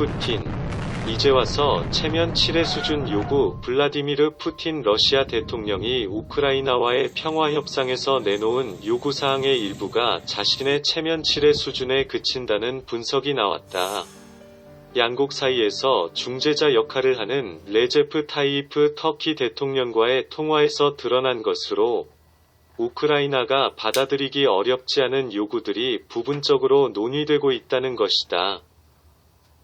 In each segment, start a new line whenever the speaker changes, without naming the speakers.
푸틴. 이제 와서 체면 7의 수준 요구. 블라디미르 푸틴 러시아 대통령이 우크라이나와의 평화 협상에서 내놓은 요구사항의 일부가 자신의 체면 7의 수준에 그친다는 분석이 나왔다. 양국 사이에서 중재자 역할을 하는 레제프 타이이프 터키 대통령과의 통화에서 드러난 것으로 우크라이나가 받아들이기 어렵지 않은 요구들이 부분적으로 논의되고 있다는 것이다.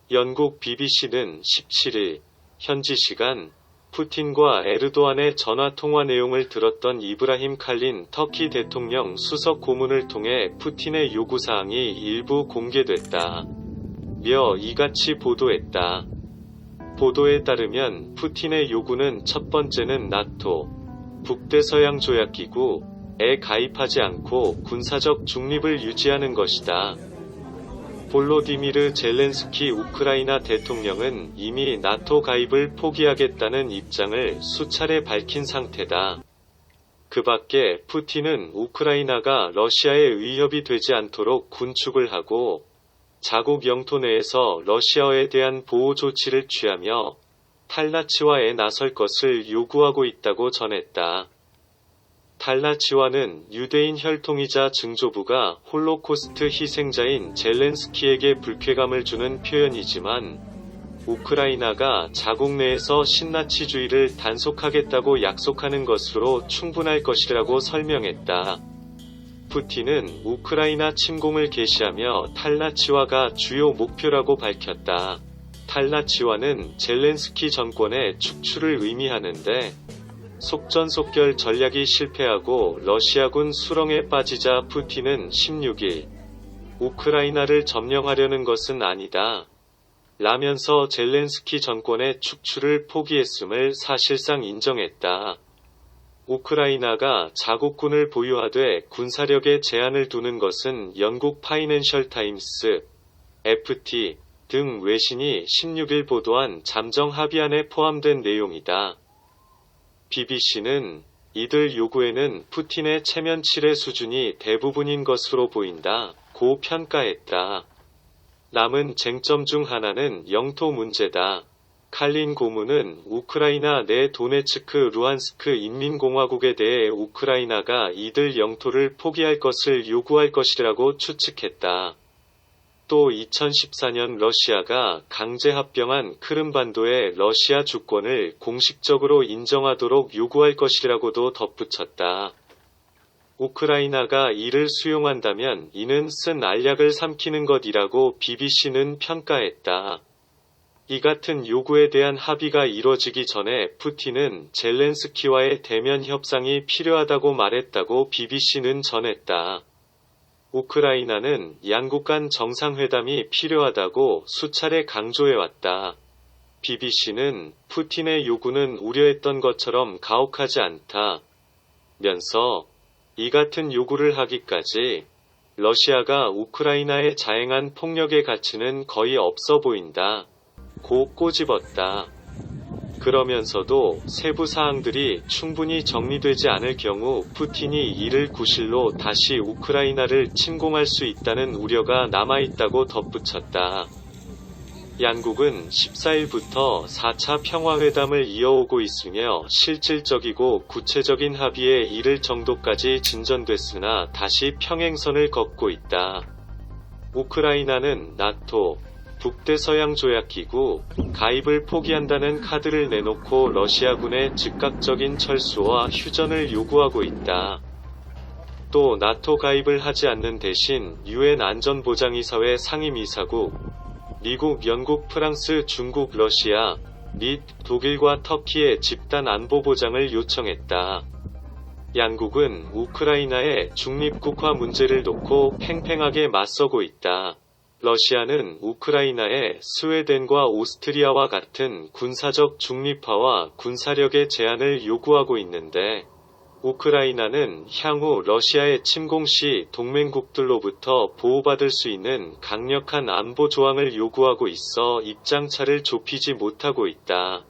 영국 BBC는 17일 현지 시간 푸틴과 에르도안의 전화통화 내용을 들었던 이브라힘 칼린 터키 대통령 수석 고문을 통해 푸틴의 요구사항이 일부 공개됐다. 며 이같이 보도했다. 보도에 따르면 푸틴의 요구는 첫 번째는 나토, 북대서양조약기구에 가입하지 않고 군사적 중립을 유지하는 것이다. 볼로디미르 젤렌스키 우크라이나 대통령은 이미 나토 가입을 포기하겠다는 입장을 수차례 밝힌 상태다. 그 밖에 푸틴은 우크라이나가 러시아의 위협이 되지 않도록 군축을 하고 자국 영토 내에서 러시아에 대한 보호 조치를 취하며 탈라치화에 나설 것을 요구하고 있다고 전했다. 탈라치화는 유대인 혈통이자 증조부가 홀로코스트 희생자인 젤렌스키에게 불쾌감을 주는 표현이지만 우크라이나가 자국 내에서 신나치주의를 단속하겠다고 약속하는 것으로 충분할 것이라고 설명했다. 푸틴은 우크라이나 침공을 개시하며 탈라치화가 주요 목표라고 밝혔다. 탈라치화는 젤렌스키 정권의 축출을 의미하는데 속전속결 전략이 실패하고 러시아군 수렁에 빠지자 푸틴은 16일 우크라이나를 점령하려는 것은 아니다. 라면서 젤렌스키 정권의 축출을 포기했음을 사실상 인정했다. 우크라이나가 자국군을 보유하되 군사력에 제한을 두는 것은 영국 파이낸셜 타임스, FT 등 외신이 16일 보도한 잠정 합의안에 포함된 내용이다. BBC는 이들 요구에는 푸틴의 체면 7의 수준이 대부분인 것으로 보인다 고 평가했다. 남은 쟁점 중 하나는 영토 문제다. 칼린 고문은 우크라이나 내 도네츠크 루한스크 인민공화국에 대해 우크라이나가 이들 영토를 포기할 것을 요구할 것이라고 추측했다. 또 2014년 러시아가 강제 합병한 크림반도의 러시아 주권을 공식적으로 인정하도록 요구할 것이라고도 덧붙였다. 우크라이나가 이를 수용한다면 이는 쓴 알약을 삼키는 것이라고 BBC는 평가했다. 이 같은 요구에 대한 합의가 이뤄지기 전에 푸틴은 젤렌스키와의 대면 협상이 필요하다고 말했다고 BBC는 전했다. 우크라이나는 양국 간 정상회담이 필요하다고 수차례 강조해왔다. BBC는 푸틴의 요구는 우려했던 것처럼 가혹하지 않다 면서 이 같은 요구를 하기까지 러시아가 우크라이나에 자행한 폭력의 가치는 거의 없어 보인다 고 꼬집었다. 그러면서도 세부 사항들이 충분히 정리되지 않을 경우 푸틴이 이를 구실로 다시 우크라이나를 침공할 수 있다는 우려가 남아있다고 덧붙였다. 양국은 14일부터 4차 평화회담을 이어오고 있으며 실질적이고 구체적인 합의에 이를 정도까지 진전됐으나 다시 평행선을 걷고 있다. 우크라이나는 나토, 북대서양조약기구 가입을 포기한다는 카드를 내놓고 러시아군의 즉각적인 철수와 휴전을 요구하고 있다. 또 나토 가입을 하지 않는 대신 유엔 안전보장이사회 상임이사국, 미국, 영국, 프랑스, 중국, 러시아, 및 독일과 터키의 집단 안보 보장을 요청했다. 양국은 우크라이나의 중립국화 문제를 놓고 팽팽하게 맞서고 있다. 러시아는 우크라이나에 스웨덴과 오스트리아와 같은 군사적 중립화와 군사력의 제한을 요구하고 있는데 우크라이나는 향후 러시아의 침공 시 동맹국들로부터 보호받을 수 있는 강력한 안보 조항을 요구하고 있어 입장차를 좁히지 못하고 있다.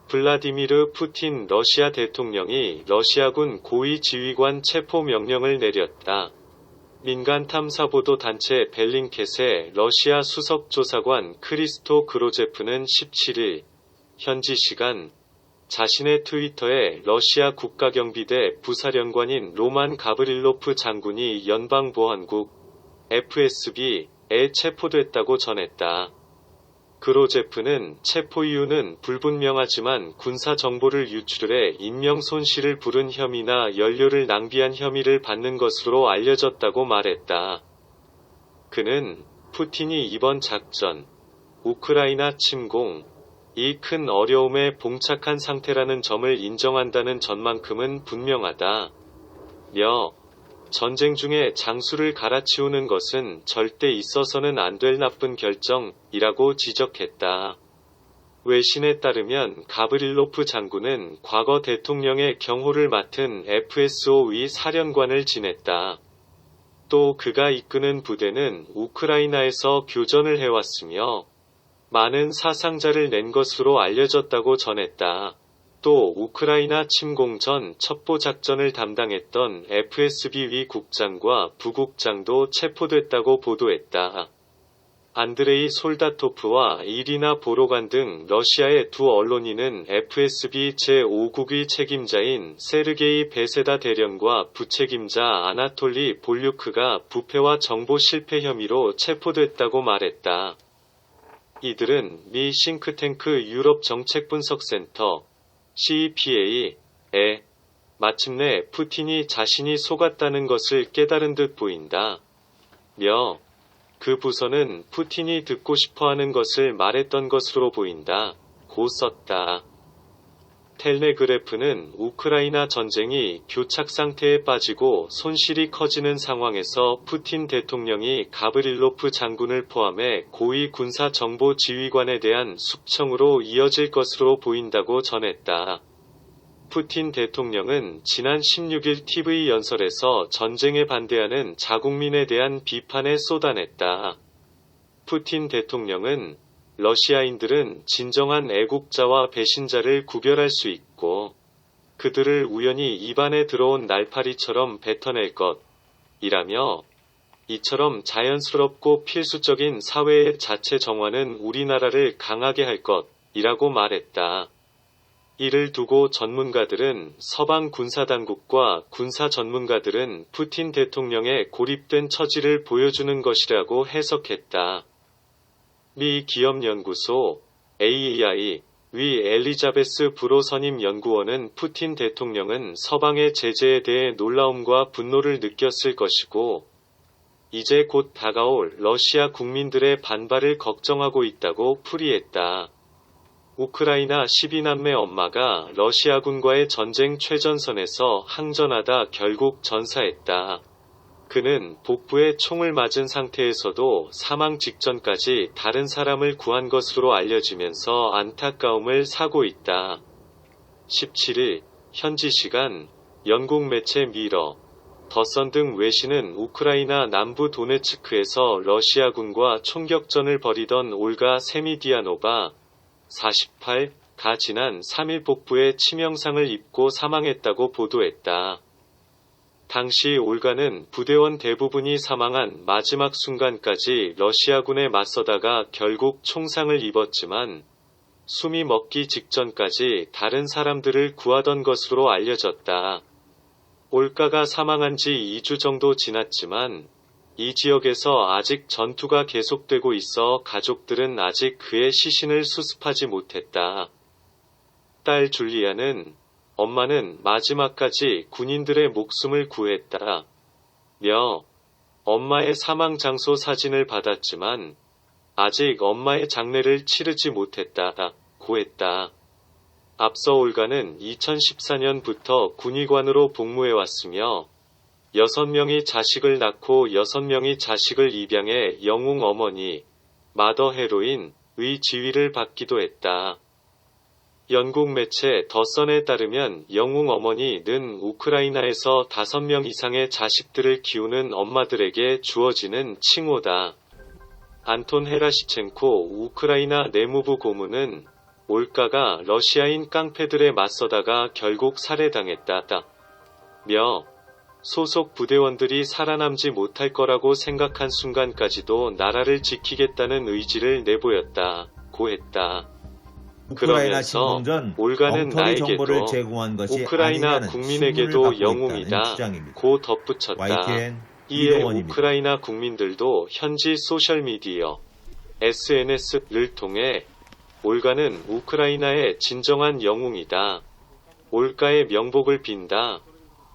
블라디미르 푸틴 러시아 대통령이 러시아군 고위 지휘관 체포 명령을 내렸다. 민간 탐사보도 단체 벨링캣의 러시아 수석조사관 크리스토 그로제프는 17일 현지 시간 자신의 트위터에 러시아 국가경비대 부사령관인 로만 가브릴로프 장군이 연방보안국 FSB에 체포됐다고 전했다. 그로제프는 체포 이유는 불분명하지만 군사 정보를 유출해 인명 손실을 부른 혐의나 연료를 낭비한 혐의를 받는 것으로 알려졌다고 말했다. 그는 푸틴이 이번 작전, 우크라이나 침공, 이 큰 어려움에 봉착한 상태라는 점을 인정한다는 점만큼은 분명하다. 전쟁 중에 장수를 갈아치우는 것은 절대 있어서는 안 될 나쁜 결정이라고 지적했다. 외신에 따르면 가브릴로프 장군은 과거 대통령의 경호를 맡은 FSO의 사령관을 지냈다. 또 그가 이끄는 부대는 우크라이나에서 교전을 해왔으며 많은 사상자를 낸 것으로 알려졌다고 전했다. 또 우크라이나 침공 전 첩보 작전을 담당했던 FSB 위 국장과 부국장도 체포됐다고 보도했다. 안드레이 솔다토프와 이리나 보로간 등 러시아의 두 언론인은 FSB 제5국의 책임자인 세르게이 베세다 대령과 부책임자 아나톨리 볼류크가 부패와 정보 실패 혐의로 체포됐다고 말했다. 이들은 미 싱크탱크 유럽 정책분석센터 CEPA에 마침내 푸틴이 자신이 속았다는 것을 깨달은 듯 보인다. 그 부서는 푸틴이 듣고 싶어하는 것을 말했던 것으로 보인다. 고 썼다. 텔레그래프는 우크라이나 전쟁이 교착 상태에 빠지고 손실이 커지는 상황에서 푸틴 대통령이 가브릴로프 장군을 포함해 고위 군사 정보 지휘관에 대한 숙청으로 이어질 것으로 보인다고 전했다. 푸틴 대통령은 지난 16일 TV 연설에서 전쟁에 반대하는 자국민에 대한 비판에 쏟아냈다. 푸틴 대통령은 러시아인들은 진정한 애국자와 배신자를 구별할 수 있고 그들을 우연히 입안에 들어온 날파리처럼 뱉어낼 것이라며 이처럼 자연스럽고 필수적인 사회의 자체 정화는 우리나라를 강하게 할 것이라고 말했다. 이를 두고 전문가들은 서방 군사당국과 군사 전문가들은 푸틴 대통령의 고립된 처지를 보여주는 것이라고 해석했다. 미 기업연구소 AEI 위 엘리자베스 브로 선임 연구원은 푸틴 대통령은 서방의 제재에 대해 놀라움과 분노를 느꼈을 것이고 이제 곧 다가올 러시아 국민들의 반발을 걱정하고 있다고 풀이했다. 우크라이나 12남매 엄마가 러시아군과의 전쟁 최전선에서 항전하다 결국 전사했다. 그는 복부에 총을 맞은 상태에서도 사망 직전까지 다른 사람을 구한 것으로 알려지면서 안타까움을 사고 있다. 17일 현지 시간 영국 매체 미러, 더선 등 외신은 우크라이나 남부 도네츠크에서 러시아군과 총격전을 벌이던 올가 세미디아노바 48가 지난 3일 복부에 치명상을 입고 사망했다고 보도했다. 당시 올가는 부대원 대부분이 사망한 마지막 순간까지 러시아군에 맞서다가 결국 총상을 입었지만 숨이 먹기 직전까지 다른 사람들을 구하던 것으로 알려졌다. 올가가 사망한 지 2주 정도 지났지만 이 지역에서 아직 전투가 계속되고 있어 가족들은 아직 그의 시신을 수습하지 못했다. 딸 줄리아는 엄마는 마지막까지 군인들의 목숨을 구했다. 엄마의 사망 장소 사진을 받았지만 아직 엄마의 장례를 치르지 못했다. 고했다. 앞서 올가는 2014년부터 군의관으로 복무해왔으며 6명이 자식을 낳고 6명이 자식을 입양해 영웅 어머니, 마더 헤로인의 지위를 받기도 했다. 영국 매체 더선에 따르면 영웅 어머니는 우크라이나에서 5명 이상의 자식들을 키우는 엄마들에게 주어지는 칭호다. 안톤 헤라시첸코 우크라이나 내무부 고문은 올가가 러시아인 깡패들에 맞서다가 결국 살해당했다. 소속 부대원들이 살아남지 못할 거라고 생각한 순간까지도 나라를 지키겠다는 의지를 내보였다고 했다.
우크라이나
그러면서
침공 전
올가는
엉터리 정보를
나에게도
제공한 것이
우크라이나
아니냐는
국민에게도
신문을 받고
영웅이다
있다는 주장입니다.
고 덧붙였다.
YTN
이에
이동원입니다.
우크라이나 국민들도 현지 소셜미디어 SNS를 통해 올가는 우크라이나의 진정한 영웅이다. 올가의 명복을 빈다.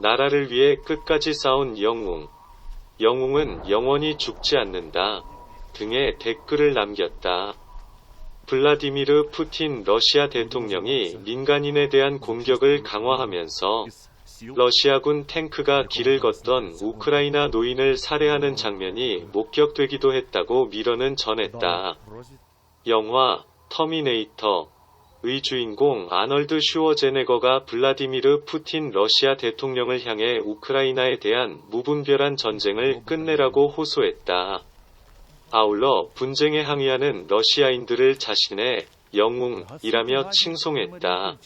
나라를 위해 끝까지 싸운 영웅. 영웅은 영원히 죽지 않는다. 등의 댓글을 남겼다. 블라디미르 푸틴 러시아 대통령이 민간인에 대한 공격을 강화하면서 러시아군 탱크가 길을 걷던 우크라이나 노인을 살해하는 장면이 목격되기도 했다고 미러는 전했다. 영화 터미네이터의 주인공 아널드 슈워제네거가 블라디미르 푸틴 러시아 대통령을 향해 우크라이나에 대한 무분별한 전쟁을 끝내라고 호소했다. 아울러 분쟁에 항의하는 러시아인들을 자신의 영웅이라며 칭송했다.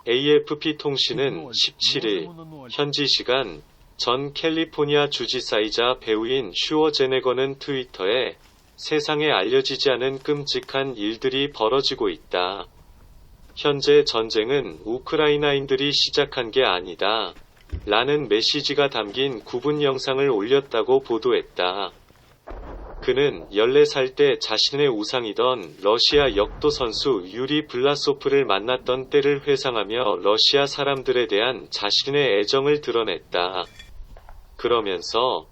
AFP 통신은 17일 현지 시간 전 캘리포니아 주지사이자 배우인 슈워제네거는 트위터에 세상에 알려지지 않은 끔찍한 일들이 벌어지고 있다. 현재 전쟁은 우크라이나인들이 시작한 게 아니다. 라는 메시지가 담긴 구분 영상을 올렸다고 보도했다. 그는 14살 때 자신의 우상이던 러시아 역도 선수 유리 블라소프를 만났던 때를 회상하며 러시아 사람들에 대한 자신의 애정을 드러냈다. 그러면서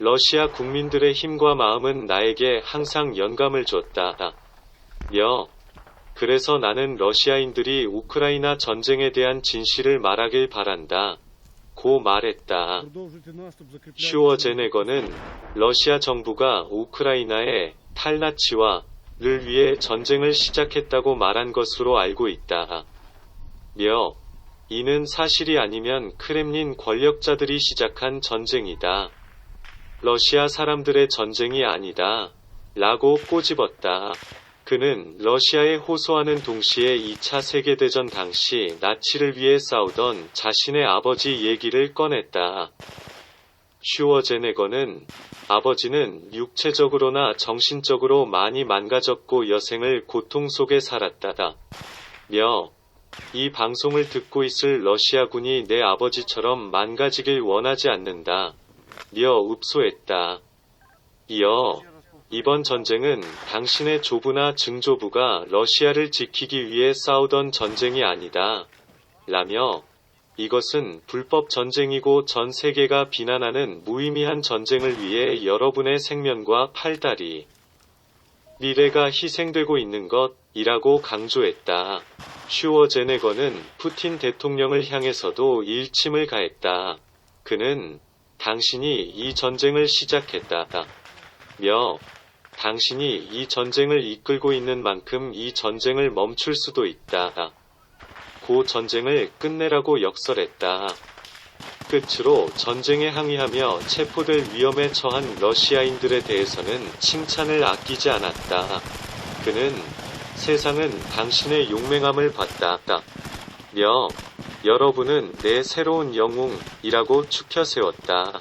러시아 국민들의 힘과 마음은 나에게 항상 영감을 줬다. 그래서 나는 러시아인들이 우크라이나 전쟁에 대한 진실을 말하길 바란다. 고 말했다. 슈워제네거는 러시아 정부가 우크라이나의 탈나치화를 위해 전쟁을 시작했다고 말한 것으로 알고 있다. 이는 사실이 아니면 크렘린 권력자들이 시작한 전쟁이다. 러시아 사람들의 전쟁이 아니다. 라고 꼬집었다. 그는 러시아에 호소하는 동시에 2차 세계대전 당시 나치를 위해 싸우던 자신의 아버지 얘기를 꺼냈다. 슈워제네거는 아버지는 육체적으로나 정신적으로 많이 망가졌고 여생을 고통 속에 살았다다. 이 방송을 듣고 있을 러시아군이 내 아버지처럼 망가지길 원하지 않는다. 읍소했다. 이어 이번 전쟁은 당신의 조부나 증조부가 러시아를 지키기 위해 싸우던 전쟁이 아니다. 라며 이것은 불법 전쟁이고 전 세계가 비난하는 무의미한 전쟁을 위해 여러분의 생명과 팔다리, 미래가 희생되고 있는 것이라고 강조했다. 슈워제네거는 푸틴 대통령을 향해서도 일침을 가했다. 그는 당신이 이 전쟁을 시작했다. 당신이 이 전쟁을 이끌고 있는 만큼 이 전쟁을 멈출 수도 있다. 고 전쟁을 끝내라고 역설했다. 끝으로 전쟁에 항의하며 체포될 위험에 처한 러시아인들에 대해서는 칭찬을 아끼지 않았다. 그는 세상은 당신의 용맹함을 봤다. 여러분은 내 새로운 영웅이라고 추켜 세웠다.